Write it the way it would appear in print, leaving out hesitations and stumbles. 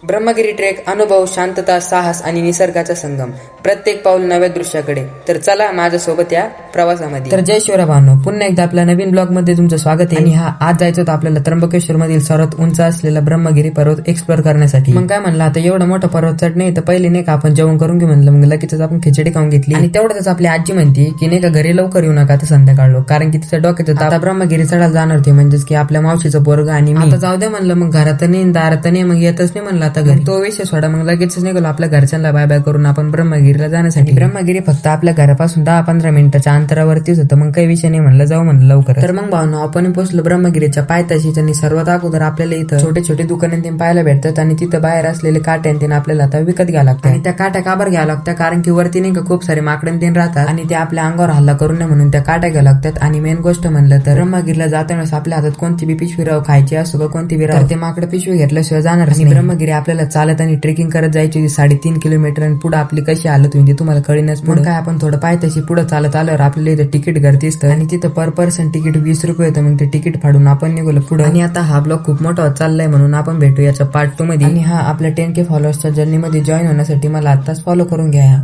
Brahmagiri trek अनुभव, शांतता, साहस आणि निसर्गाचा संगम. प्रत्येक पाऊल नव्या दृश्याकडे. तर चला माझ्यासोबत या प्रवासामध्ये. तर जय शिवराय भावांनो, पुन्हा एकदा आपल्या नवीन ब्लॉग मध्ये तुमचं स्वागत आहे. आणि आज जायचं होतं आपल्याला त्र्यंबकेश्वर मधील सर्वात उंच असलेला ब्रह्मगिरी पर्वत एक्सप्लोर करण्यासाठी. मग काय म्हणलं, आता एवढा मोठा पर्वत चढणे तर पहिले नाही का आपण जेवण करून घेऊ म्हणलं. मग लगेच आपण खिचडी खाऊन घेतली. आणि तेवढ्याच आपली आजी म्हणते की नाही का घरी लवकर येऊ नका, तर संध्याकाळ कारण की तिच्या डोक्यात आता ब्रह्मगिरी चढायला जाणार होती, म्हणजेच की आपल्या मावशीचं पोरग. आणि मी आता जाऊ दे म्हणलं, मग घरात नाही दारात नाही, मग येतच नाही म्हणलं आता घरी. तो विषय सोडा, मग लगेच निघालो आपल्या घरच्यांना बाय बाय करून आपण ब्रह्मगिरीला जाण्यासाठी. ब्रह्मगिरी फक्त आपल्या घरापासून 10-15 मिनिटाच्या अंतरावरतीच होतं. मग काही विषय नाही म्हणलं, जाऊ म्हणलं लवकर. तर मग भावना आपण पोहोचलो ब्रह्मगिरीच्या पायथ्याशी. आणि सर्वात अगोदर आपल्याला इथं छोटे छोटे दुकाने पाहायला भेटतात. आणि तिथं बाहेर असलेले काट्या आपल्याला आता विकत घ्यावं लागतात. आणि त्या काट्या काबर घ्यावं लागतात, कारण की वरती नाही का खूप सारे माकडे राहतात आणि ते आपल्या अंगावर हल्ला करू नये म्हणून त्या काट्या घ्यावं लागतात. आणि मेन गोष्ट म्हणलं तर ब्रह्मगिरीला जाताना आपल्या हातात कोणती बी पिशवी राव खायची असो का कोणती बी राव, ते माकडं पिशवी घेतल्याशिवाय जाणार नाही. ब्रह्मगिरी आपल्याला चालत आणि ट्रेकिंग करत जायची 3.5 किलोमीटर. आणि पुढे आपली कशी हालत होती तुम्हाला कळेनच. पुढे काय आपण थोडं पायथ्याशी पुढे चालत आल्यावर आपल्याला इथं तिकीट गर्दी दिसतं. आणि तिथं पर पर्सन तिकीट 20 रुपये होतं. मग ते तिकीट फाडून आपण निघालो पुढे. आणि आता हा ब्लॉग खूप मोठा होत चाललाय, म्हणून आपण भेटू याच्या पार्ट 2 मध्ये. आणि आपल्या 10K फॉलोअर्सच्या जर्नी मध्ये जॉईन होण्यासाठी मला आताच फॉलो करून घ्या.